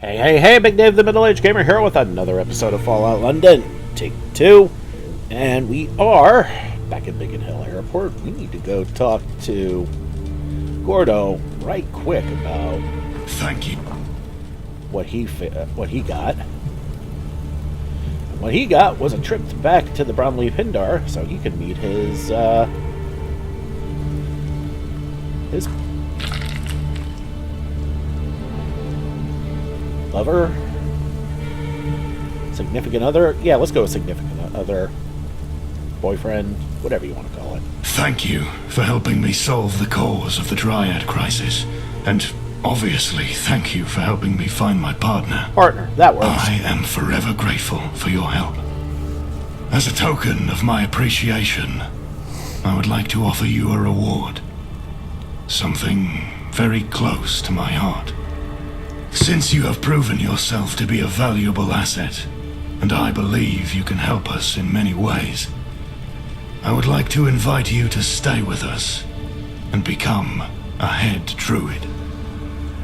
Hey, Big Dave the Middle-Aged Gamer here with another episode of Fallout London, Take 2. And we are back at Biggin Hill Airport. We need to go talk to Gordo right quick about... Thank you. What he got. What he got was a trip back to the Brownleaf Hindar so he could meet his lover, significant other. Yeah, let's go with significant other, boyfriend, whatever you want to call it. Thank you for helping me solve the cause of the Dryad crisis. And obviously, thank you for helping me find my partner. Partner, that works. I am forever grateful for your help. As a token of my appreciation, I would like to offer you a reward. Something very close to my heart. Since you have proven yourself to be a valuable asset, and I believe you can help us in many ways, I would like to invite you to stay with us and become a head druid.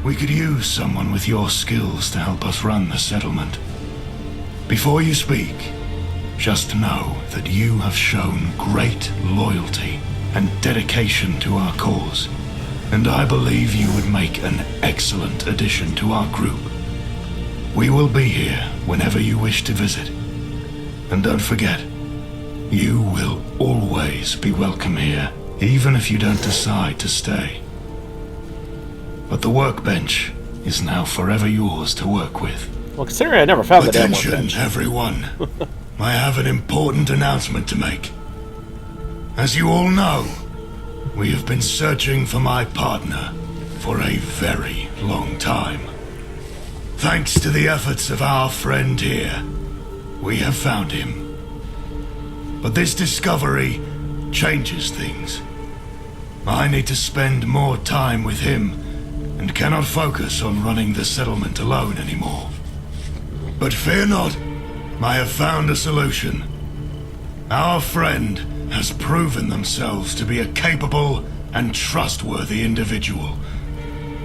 We could use someone with your skills to help us run the settlement. Before you speak, just know that you have shown great loyalty and dedication to our cause, and I believe you would make an excellent addition to our group. We will be here whenever you wish to visit. And don't forget, you will always be welcome here, even if you don't decide to stay. But the workbench is now forever yours to work with. Well, considering I never found the damn workbench. Attention, everyone. I have an important announcement to make. As you all know, we have been searching for my partner for a very long time. Thanks to the efforts of our friend here, we have found him. But this discovery changes things. I need to spend more time with him and cannot focus on running the settlement alone anymore. But fear not, I have found a solution. Our friend has proven themselves to be a capable and trustworthy individual,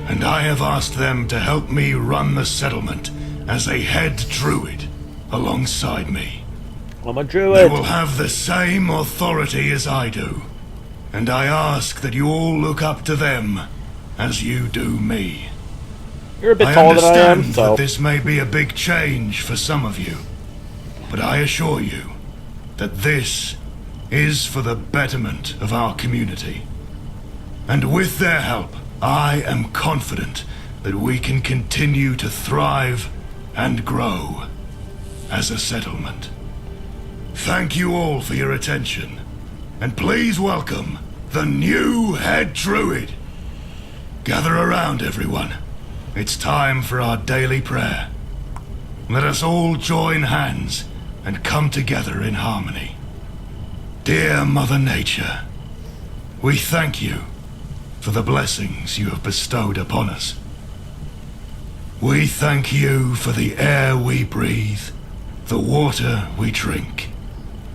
and I have asked them to help me run the settlement as a head druid alongside me. I'm a druid. They will have the same authority as I do, and I ask that you all look up to them as you do me. You're a bit taller than I am, so... I understand that this may be a big change for some of you, but I assure you that this is for the betterment of our community. And with their help, I am confident that we can continue to thrive and grow as a settlement. Thank you all for your attention, and please welcome the new head druid. Gather around, everyone. It's time for our daily prayer. Let us all join hands and come together in harmony. Dear Mother Nature, we thank you for the blessings you have bestowed upon us. We thank you for the air we breathe, the water we drink,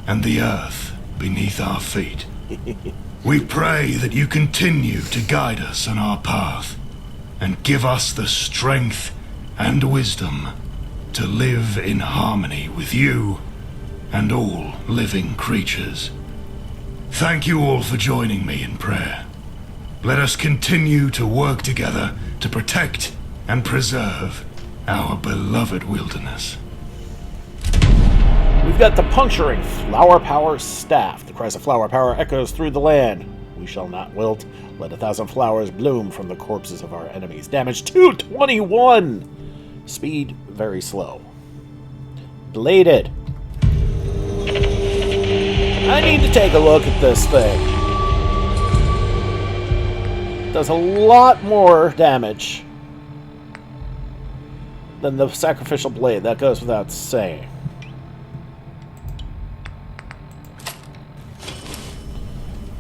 and the earth beneath our feet. We pray that you continue to guide us on our path and give us the strength and wisdom to live in harmony with you and all living creatures. Thank you all for joining me in prayer. Let us continue to work together to protect and preserve our beloved wilderness. We've got the puncturing flower power staff. The cries of flower power echoes through the land. We shall not wilt. Let 1,000 flowers bloom from the corpses of our enemies. Damage 221. Speed very slow. Bladed. I need to take a look at this thing. Does a lot more damage than the sacrificial blade. That goes without saying.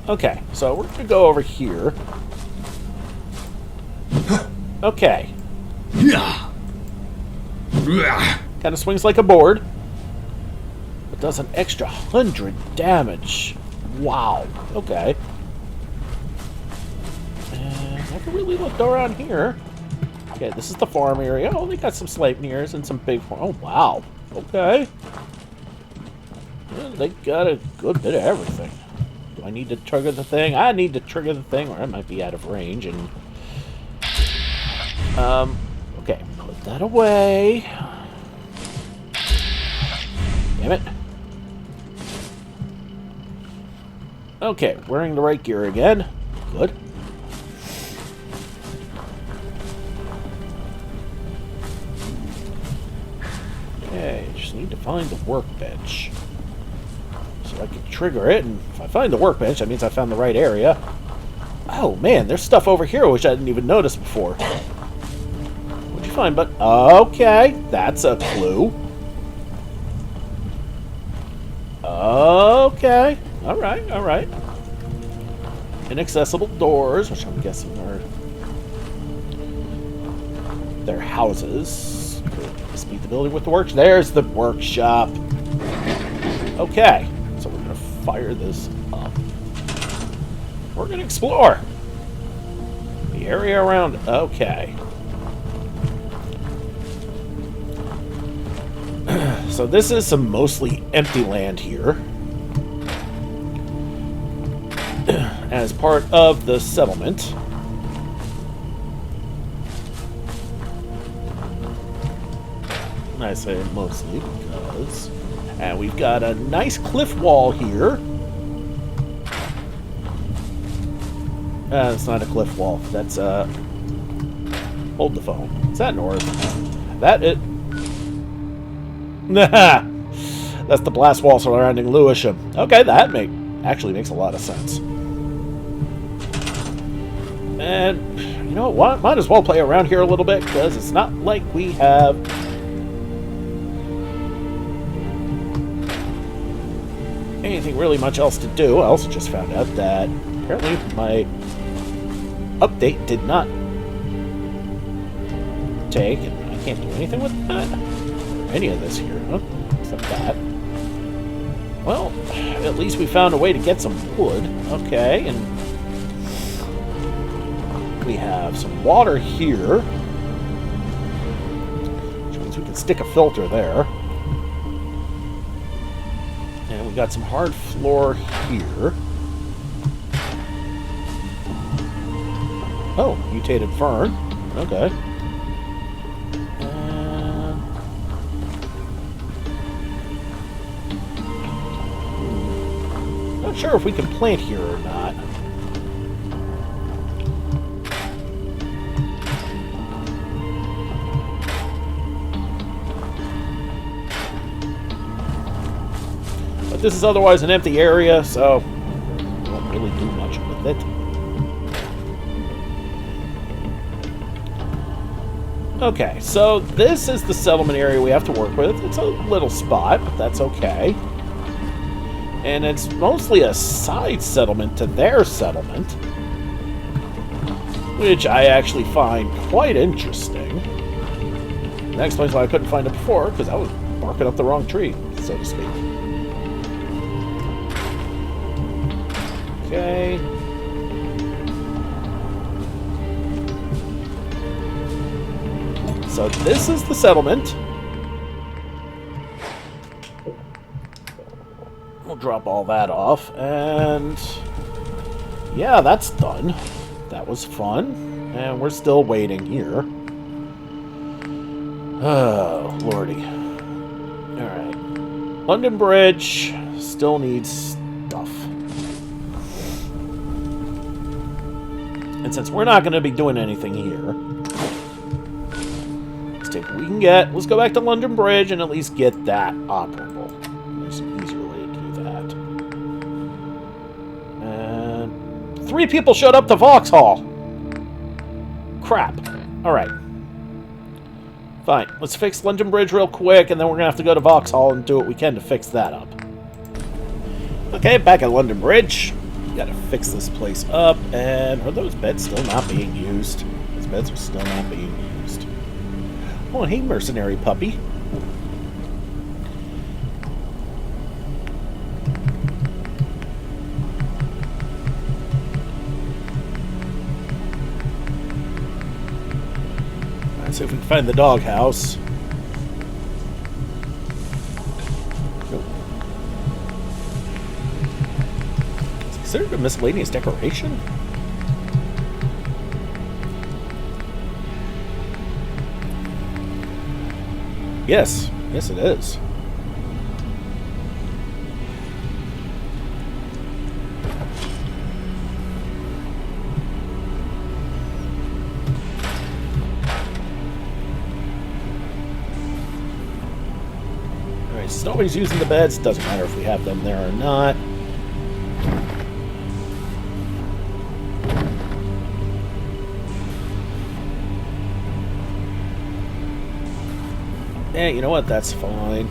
Okay, so we're gonna go over here. Okay. Kind of swings like a board. It does an extra 100 damage. Wow. Okay. And I can really look around here. Okay, this is the farm area. Oh, they got some Sleipnirs and some big farm. Oh, wow. Okay. Well, they got a good bit of everything. Do I need to trigger the thing? I need to trigger the thing, or I might be out of range. And okay, put that away. Damn it. Okay, wearing the right gear again. Good. Okay, just need to find the workbench. So I can trigger it, and if I find the workbench, that means I found the right area. Oh man, there's stuff over here which I didn't even notice before. What'd you find, bud? Okay, that's a clue. Okay. Alright, alright. Inaccessible doors, which I'm guessing are their houses. Could beat the building with the works. There's the workshop. Okay. So we're gonna fire this up. We're gonna explore the area around. Okay. So this is some mostly empty land here. As part of the settlement. I say mostly because... And we've got a nice cliff wall here. It's not a cliff wall. That's, hold the phone. Is that north? That it... Nah! That's the blast wall surrounding Lewisham. Okay, that actually makes a lot of sense. And, you know what? Might as well play around here a little bit, because it's not like we have... anything really much else to do. I also just found out that apparently my update did not take, and I can't do anything with that. Or any of this here, huh? Except that. Well, at least we found a way to get some wood. Okay, and we have some water here, which means we can stick a filter there. And we got some hard floor here. Oh, mutated fern. Okay. Not sure if we can plant here or not. This is otherwise an empty area, so we won't really do much with it. Okay, so this is the settlement area we have to work with. It's a little spot, but that's okay. And it's mostly a side settlement to their settlement, which I actually find quite interesting. That explains why I couldn't find it before, because I was barking up the wrong tree, so to speak. Okay. So this is the settlement. We'll drop all that off, and yeah, that's done. That was fun, and we're still waiting here. Oh, lordy. Alright. London Bridge still needs stuff. And since we're not going to be doing anything here, let's take what we can get. Let's go back to London Bridge and at least get that operable. There's an easier way to do that. And 3 people showed up to Vauxhall. Crap. Alright. Fine. Let's fix London Bridge real quick, and then we're going to have to go to Vauxhall and do what we can to fix that up. Okay, back at London Bridge. Gotta fix this place up, and are those beds still not being used? Those beds are still not being used. Oh, hey, mercenary puppy. Let's see if we can find the doghouse. Nope. Is it considered a miscellaneous decoration? Yes. Yes, it is. Alright, so nobody's using the beds. Doesn't matter if we have them there or not. Yeah, you know what? That's fine.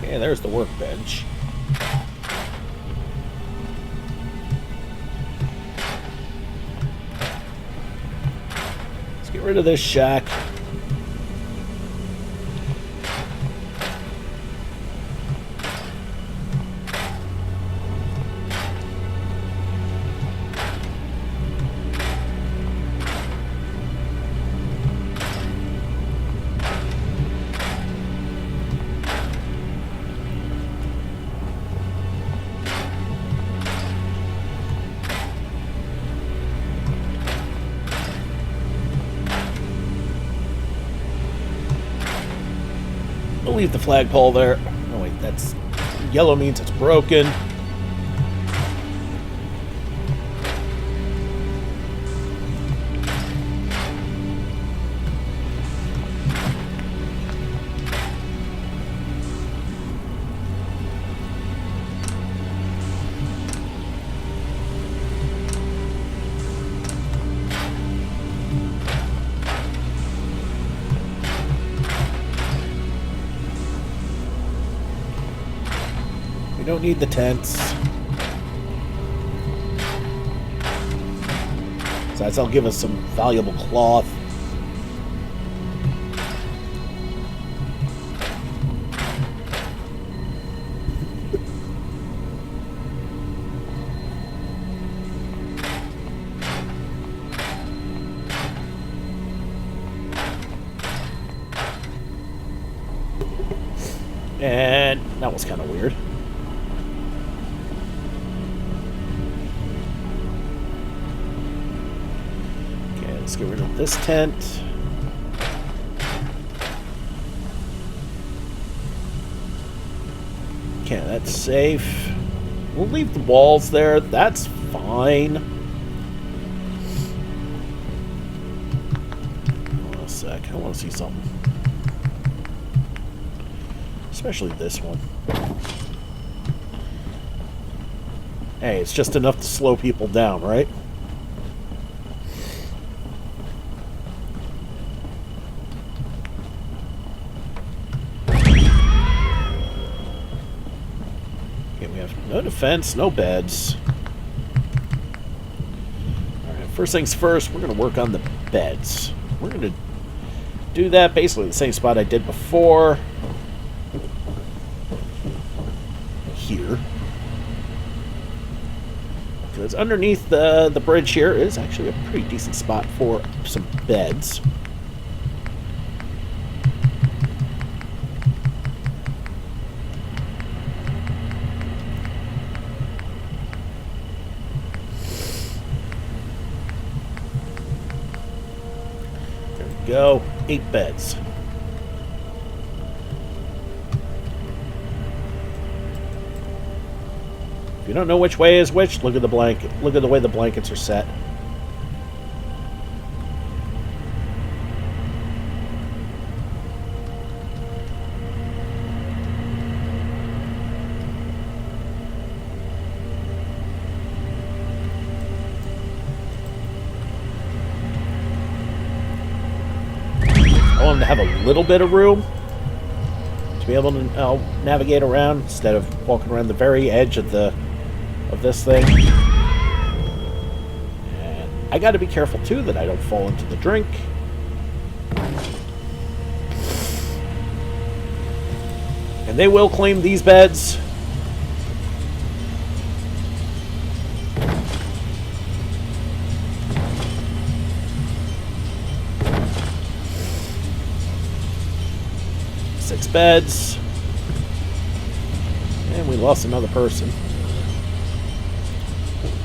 Okay, there's the workbench. Get rid of this shack. We'll leave the flagpole there. Oh wait, that's yellow means it's broken. We don't need the tents. Besides, that'll give us some valuable cloth. And that was kind of weird. Let's get rid of this tent. Okay, that's safe. We'll leave the walls there. That's fine. Hold on a sec. I want to see something. Especially this one. Hey, it's just enough to slow people down, right? No defense, no beds. Alright, first things first, we're going to work on the beds. We're going to do that basically the same spot I did before. Here. Because underneath the bridge here is actually a pretty decent spot for some beds. Go. 8 beds. If you don't know which way is which, look at the blanket. Look at the way the blankets are set. I want them to have a little bit of room to be able to navigate around instead of walking around the very edge of this thing. And I got to be careful too that I don't fall into the drink. And they will claim these beds. Six beds. And we lost another person.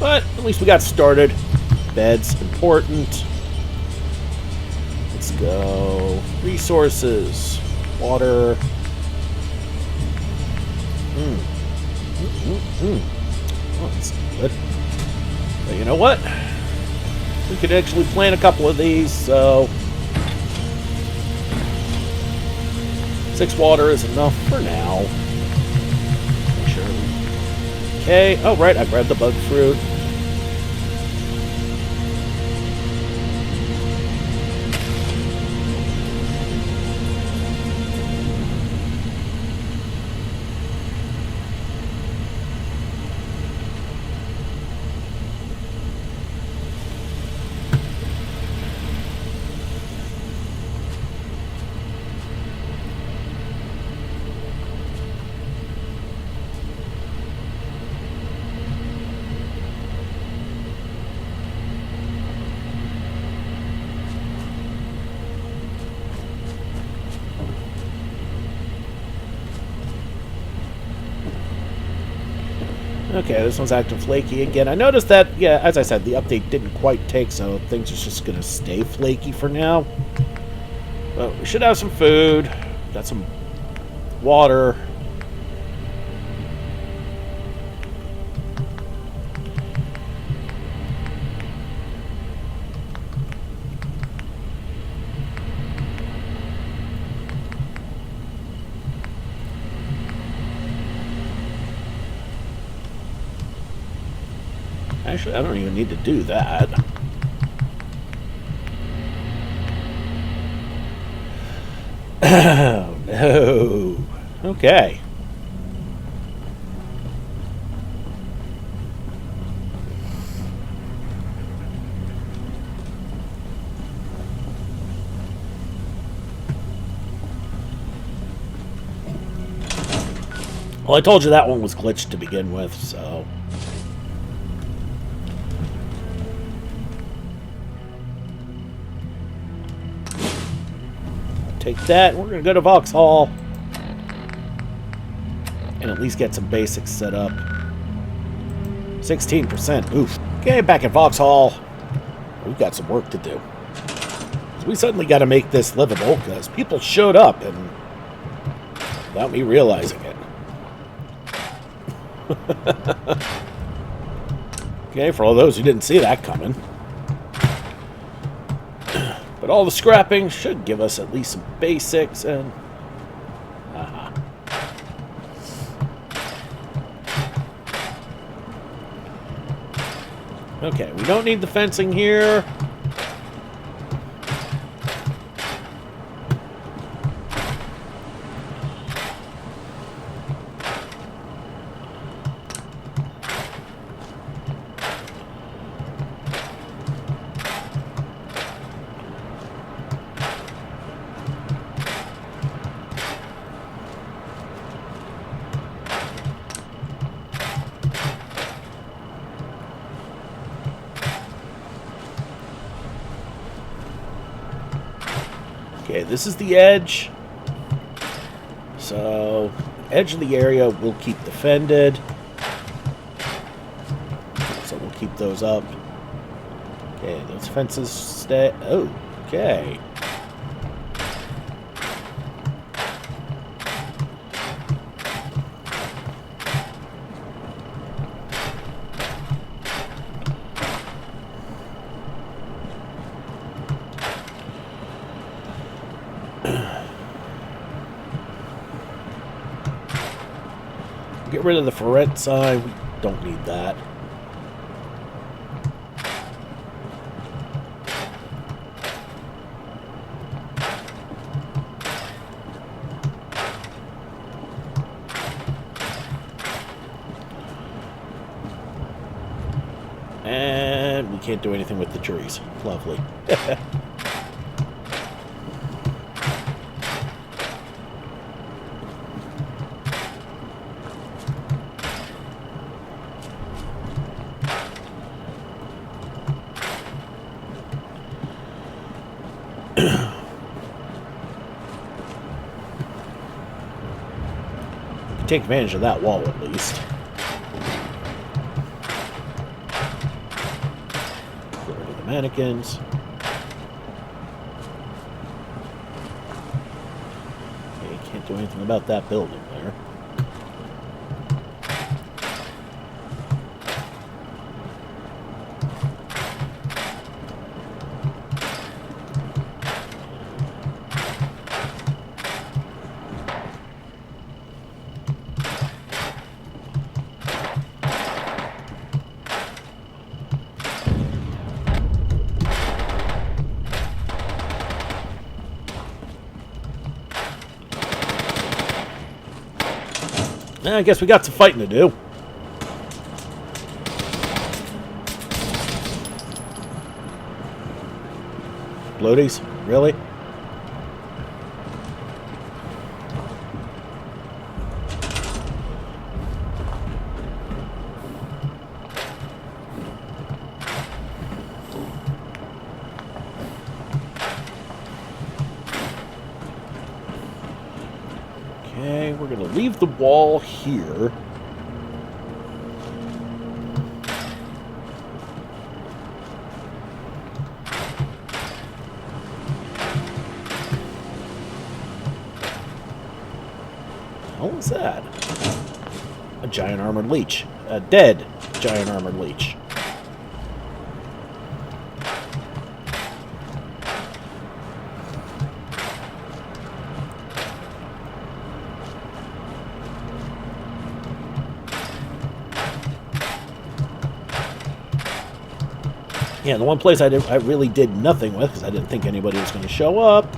But at least we got started. Beds, important. Let's go. Resources. Water. Oh, that's good. But you know what? We could actually plant a couple of these, so 6 water is enough for now. Make sure. Okay. Oh, right. I grabbed the bug fruit. Okay, this one's acting flaky again. I noticed that, yeah, as I said, the update didn't quite take, so things are just going to stay flaky for now. But we should have some food. Got some water. Actually, I don't even need to do that. Oh, no. Okay. Well, I told you that one was glitched to begin with, so... Take that. We're going to go to Vauxhall. And at least get some basics set up. 16%. Oof. Okay, back at Vauxhall. We've got some work to do. We suddenly got to make this livable because people showed up and without me realizing it. Okay, for all those who didn't see that coming. But all the scrapping should give us at least some basics and... Okay, we don't need the fencing here. Okay, this is the edge. So, edge of the area will keep defended. So we'll keep those up. Okay, those fences stay... Oh, okay. Get rid of the ferret sign. We don't need that. And we can't do anything with the trees. Lovely. Take advantage of that wall at least. Get rid of the mannequins. Okay, you can't do anything about that building there. I guess we got some fighting to do. Bloaties? Really? Okay, we're going to leave the wall here. What was that? A giant armored leech. A dead giant armored leech. Yeah, the one place I really did nothing with, because I didn't think anybody was going to show up.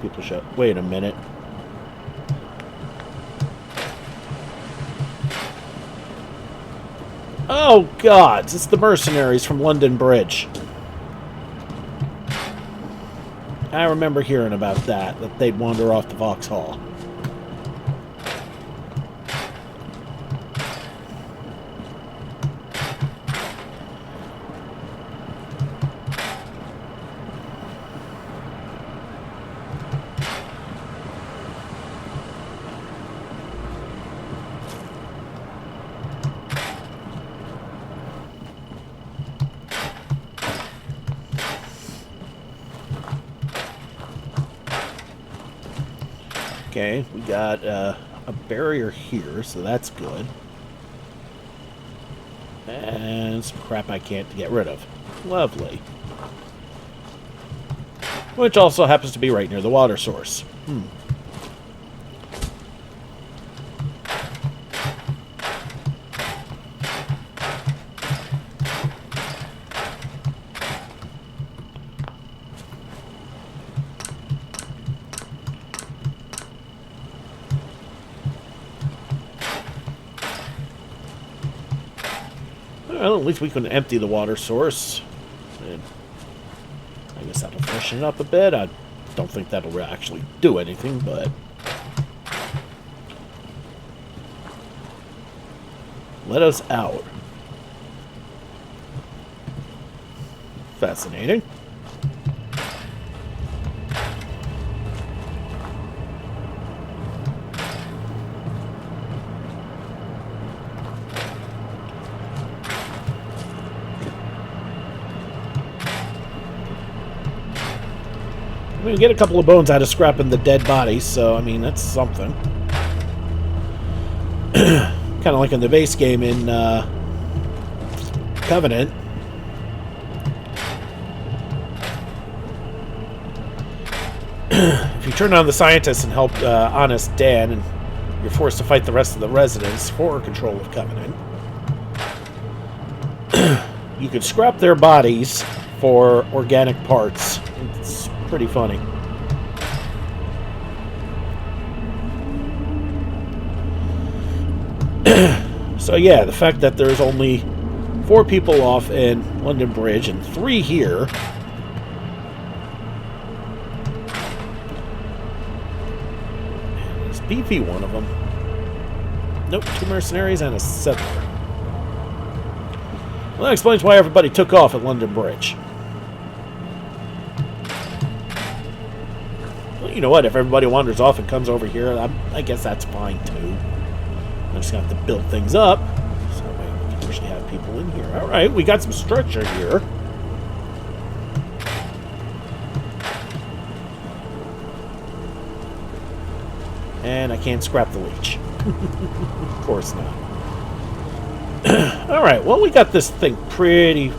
People show... Wait a minute. Oh, gods! It's the mercenaries from London Bridge. I remember hearing about that they'd wander off to Vauxhall. Okay, we got a barrier here, so that's good. And some crap I can't get rid of. Lovely. Which also happens to be right near the water source. Well, at least we can empty the water source. And I guess that'll freshen it up a bit. I don't think that'll actually do anything, but... Let us out. Fascinating. We get a couple of bones out of scrapping the dead bodies, so, I mean, that's something. Kind of like in the base game in Covenant. If you turn on the scientists and help Honest Dan, and you're forced to fight the rest of the residents for control of Covenant, you could scrap their bodies for organic parts. It's pretty funny. So yeah, the fact that there's only 4 people off in London Bridge and 3 here. And is BV one of them? Nope, 2 mercenaries and a settler. Well, that explains why everybody took off at London Bridge. Well, you know what? If everybody wanders off and comes over here, I guess that's fine too. I'm just going to have to build things up. So we can actually have people in here. Alright, we got some structure here. And I can't scrap the leech. Of course not. Alright, well, we got this thing pretty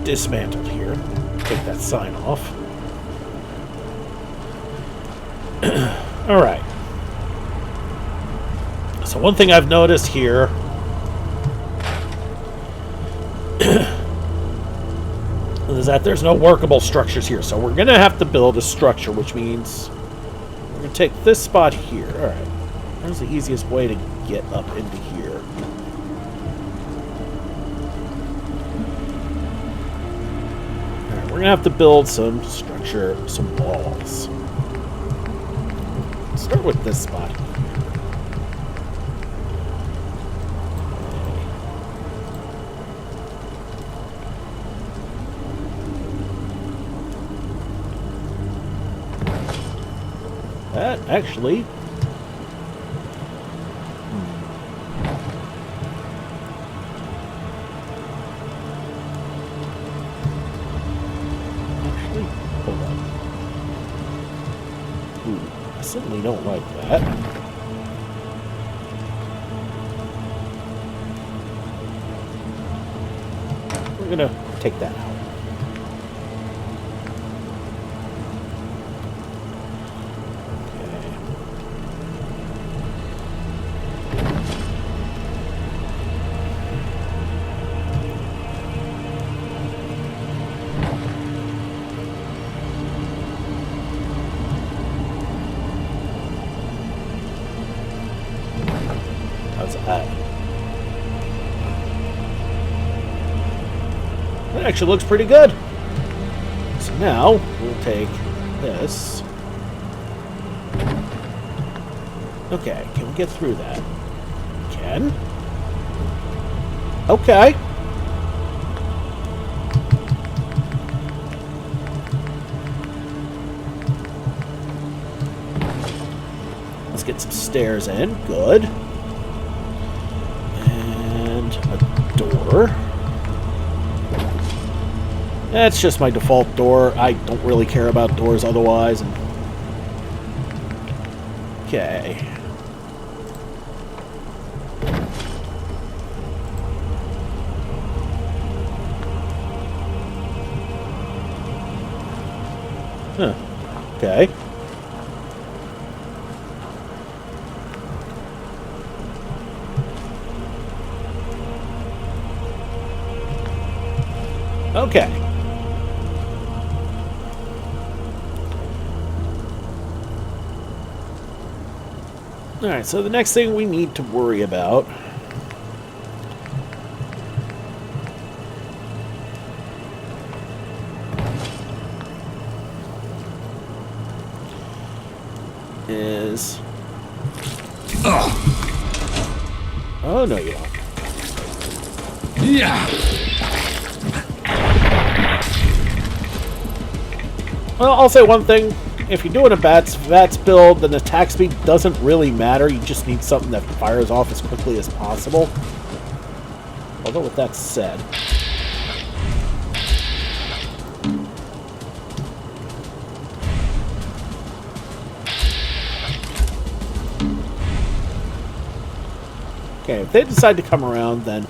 dismantled here. Take that sign off. Alright. So one thing I've noticed here is that there's no workable structures here. So we're going to have to build a structure, which means we're going to take this spot here. Alright. Where's the easiest way to get up into here? Alright, we're going to have to build some structure, some walls. Let's start with this spot. That actually... hold on. Ooh, I certainly don't like that. We're gonna take that out. That actually looks pretty good. So now we'll take this. Okay, can we get through that? Can? Okay. Let's get some stairs in. Good. And a door. That's just my default door. I don't really care about doors otherwise. Okay. Huh. Okay. Okay. Alright, so the next thing we need to worry about is... Oh, no, you don't. Yeah. Well, I'll say one thing. If you're doing a VATS build, then attack speed doesn't really matter. You just need something that fires off as quickly as possible. Although, with that said... Okay, if they decide to come around, then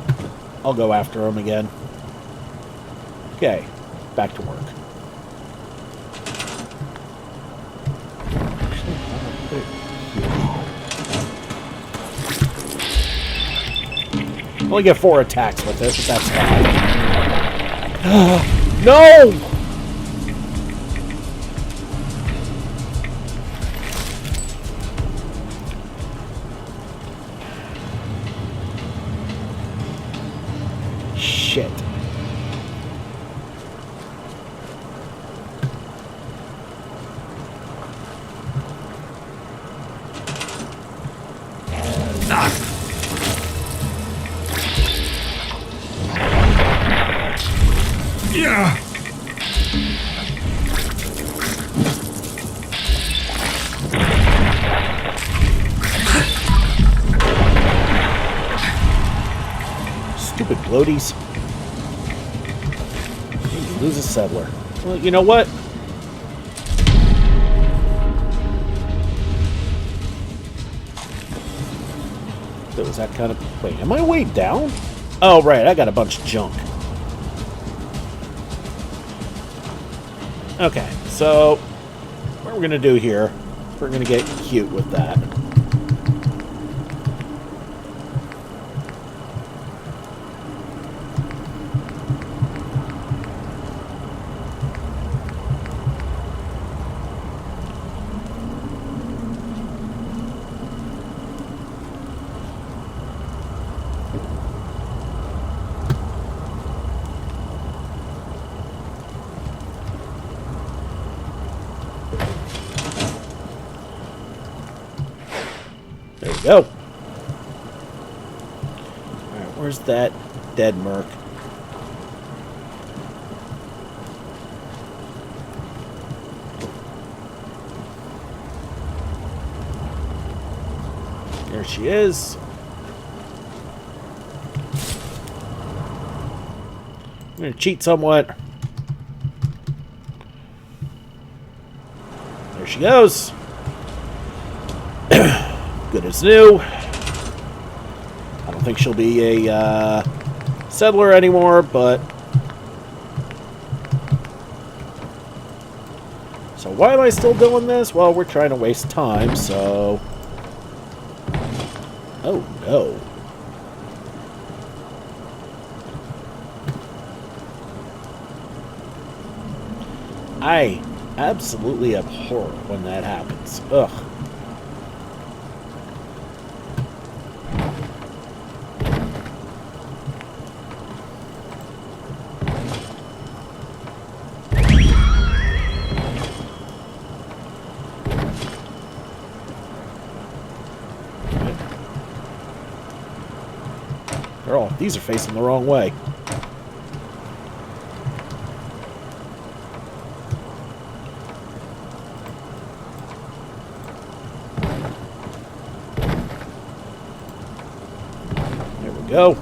I'll go after them again. Okay, back to work. Only get 4 attacks with this, but that's fine. No! shit. Yeah. Stupid bloaties. You lose a settler. Well, you know what? So is that kind of... Wait, am I way down? Oh, right, I got a bunch of junk. Okay, so what we're going to do here, we're going to get cute with that. There we go. Alright, where's that dead merc? There she is. I'm going to cheat somewhat. There she goes. Good as new. I don't think she'll be a settler anymore, but... So why am I still doing this? Well, we're trying to waste time, so... Oh, no. I absolutely abhor when that happens. Ugh. These are facing the wrong way. There we go.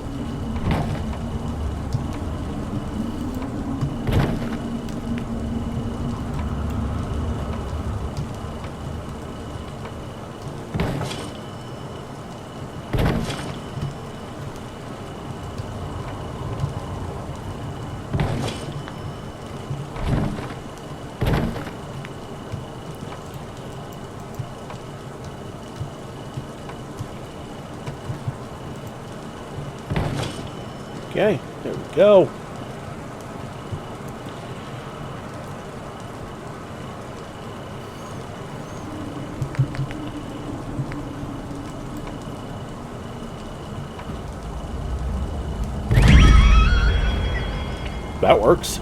Okay, there we go. That works.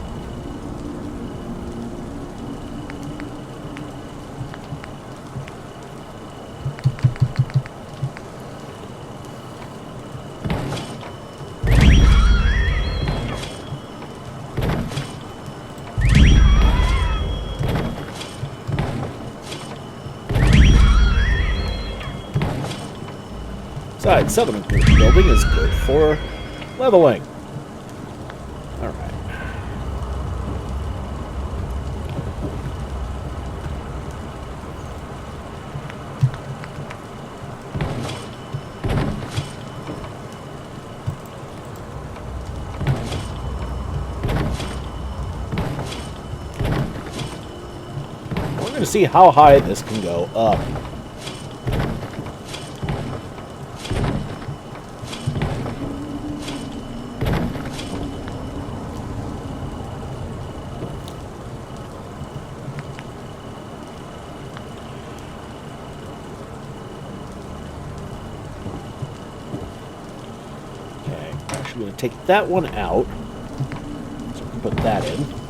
Besides, settlement building is good for leveling. Alright. We're going to see how high this can go up. I'm going to take that one out. So we can put that in.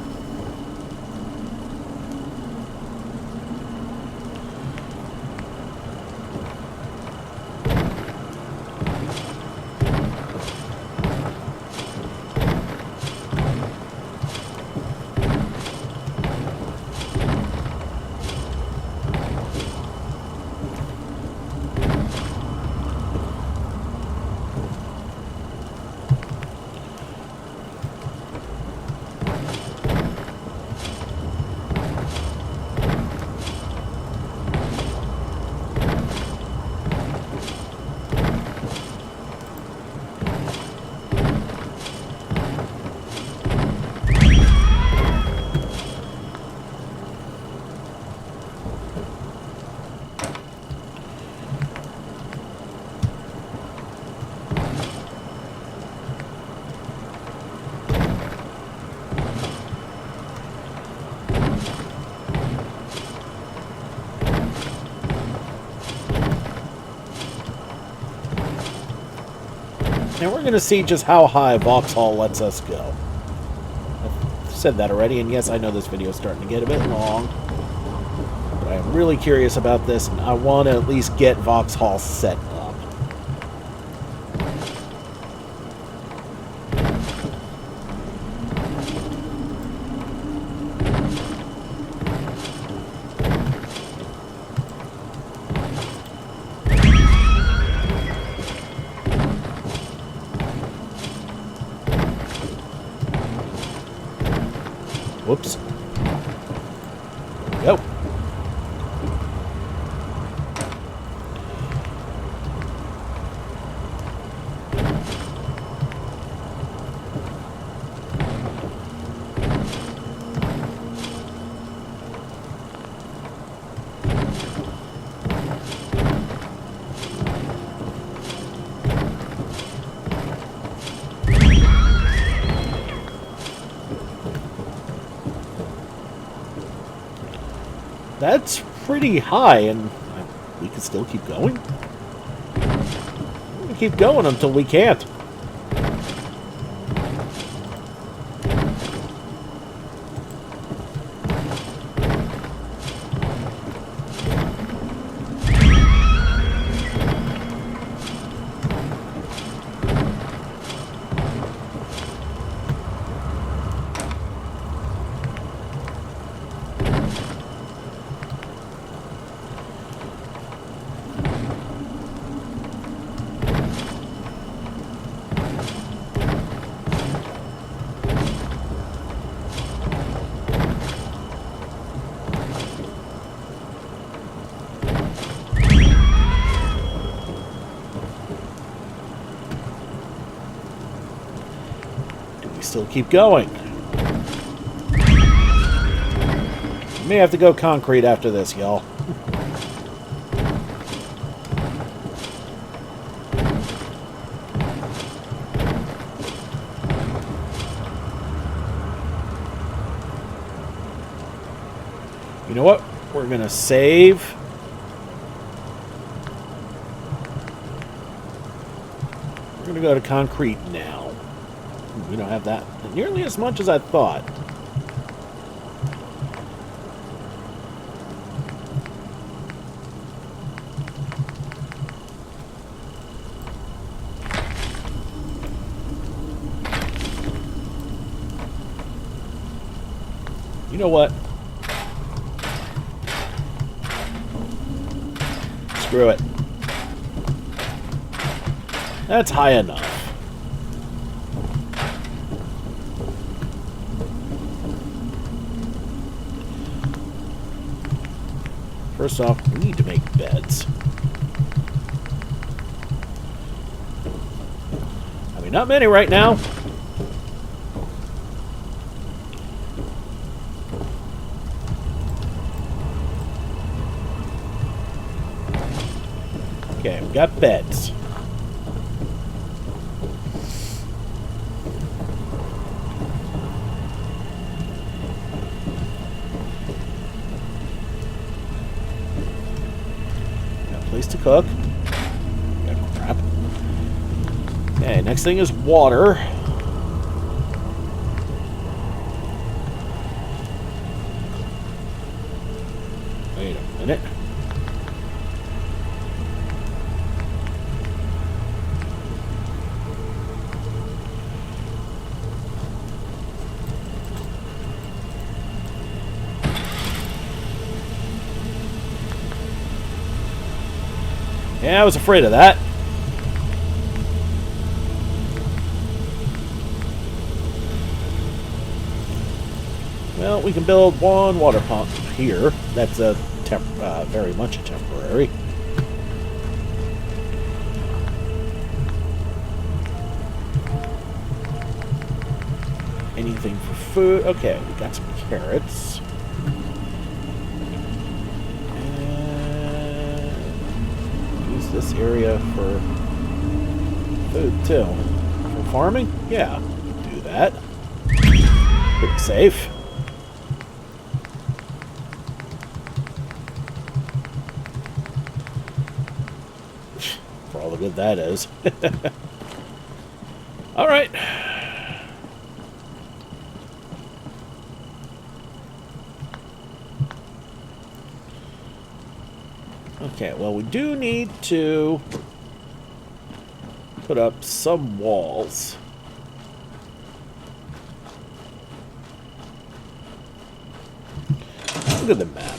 And we're going to see just how high Vauxhall lets us go. I've said that already, and yes, I know this video is starting to get a bit long. But I am really curious about this, and I want to at least get Vauxhall set up. Whoops. Go. That's pretty high, and we can still keep going. We can keep going until we can't. Still keep going. May have to go concrete after this, y'all. You know what? We're gonna save. We're gonna go to concrete now. We don't have that nearly as much as I thought. You know what? Screw it. That's high enough. First off, we need to make beds. I mean, not many right now. Okay, we got beds. Place to cook. Yeah, crap. Okay, next thing is water. Wait a minute. Yeah, I was afraid of that. Well, we can build one water pump here. That's a very much a temporary. Anything for food? Okay, we got some carrots. And use this area for food too. For farming? Yeah, do that. Pretty safe. For all the good that is. All right. Okay, well, we do need to put up some walls. Look at the map.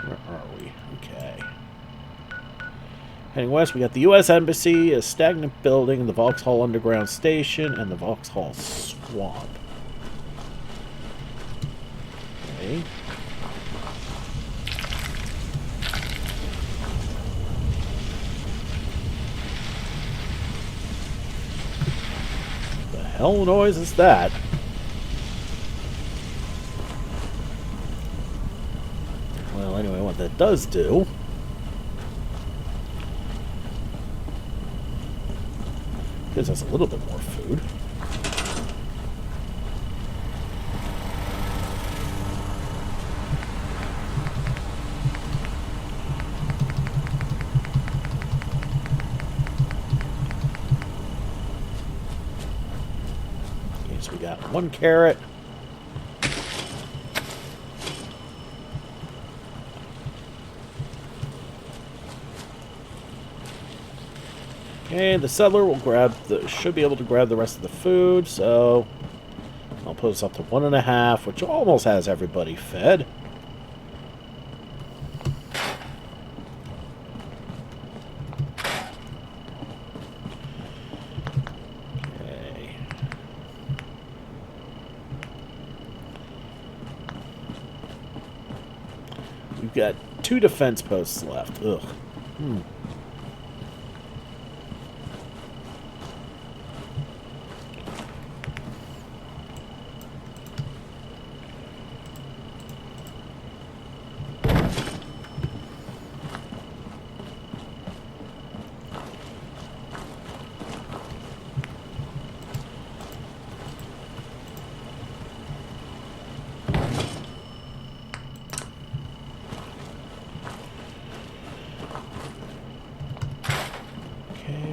Where are we? Okay. Heading west, we got the U.S. Embassy, a stagnant building, the Vauxhall Underground Station, and the Vauxhall Swamp. Okay. The hell noise is that? Well, anyway, what that does do gives us a little bit more food. Okay, so we got one carrot. Okay, the settler will should be able to grab the rest of the food, so I'll put us up to 1.5, which almost has everybody fed. Okay. We've got 2 defense posts left. Ugh.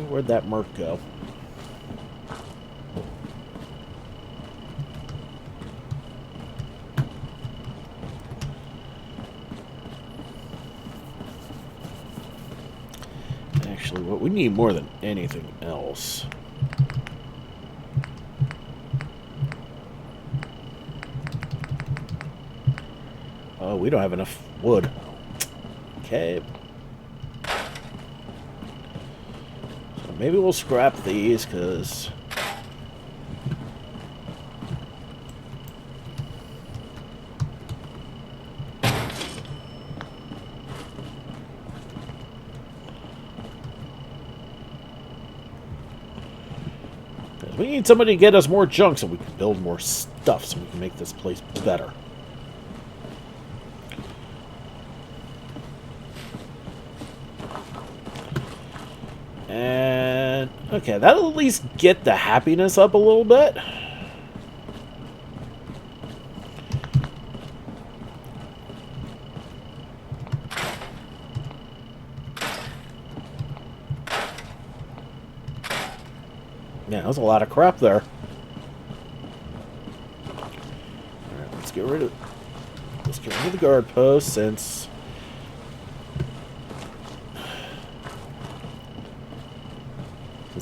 Where'd that merc go? Actually, what we need more than anything else. Oh, we don't have enough wood. Okay. Maybe we'll scrap these, because... we need somebody to get us more junk so we can build more stuff so we can make this place better. And, okay, that'll at least get the happiness up a little bit. Yeah, there's a lot of crap there. Alright, let's get rid of the guard post since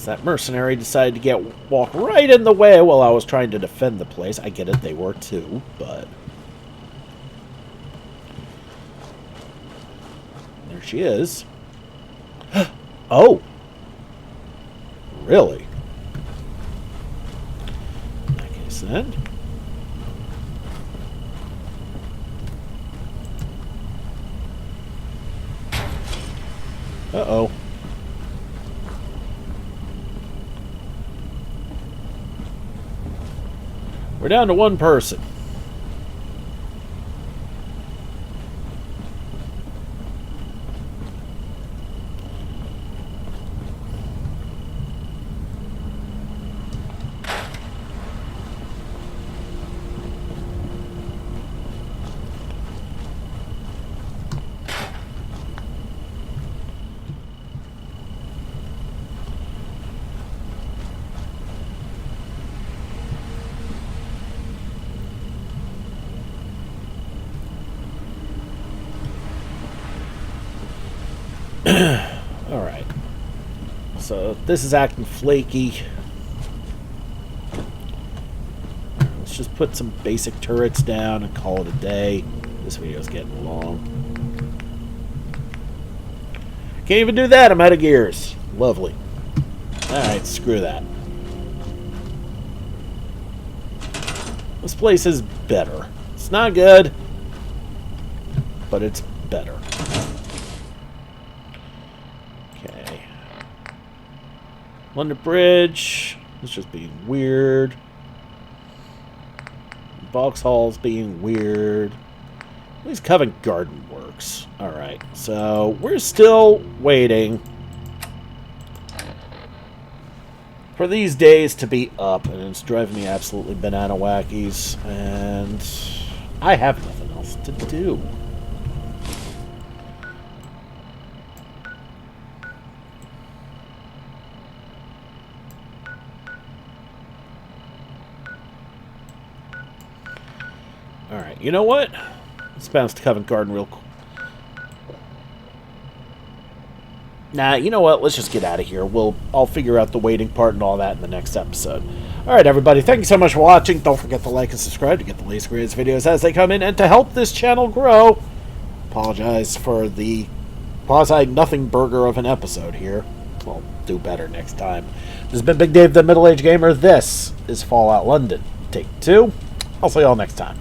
that mercenary decided to walk right in the way while I was trying to defend the place. I get it, they were too, but there she is. Oh! Really? In that case then. Uh-oh. We're down to one person. Alright. So, this is acting flaky. Let's just put some basic turrets down and call it a day. This video's getting long. Can't even do that, I'm out of gears. Lovely. Alright, screw that. This place is better. It's not good, but it's better. Okay. London Bridge. It's just being weird. Vauxhall's being weird. At least Covent Garden works. Alright, so we're still waiting for these days to be up, and it's driving me absolutely banana wackies, and I have nothing else to do. Alright, you know what? Let's bounce to Covent Garden real quick. Nah, you know what? Let's just get out of here. I'll figure out the waiting part and all that in the next episode. Alright, everybody. Thank you so much for watching. Don't forget to like and subscribe to get the latest greatest videos as they come in. And to help this channel grow, apologize for the quasi-nothing burger of an episode here. We'll do better next time. This has been Big Dave, the Middle-Aged Gamer. This is Fallout London. Take 2. I'll see you all next time.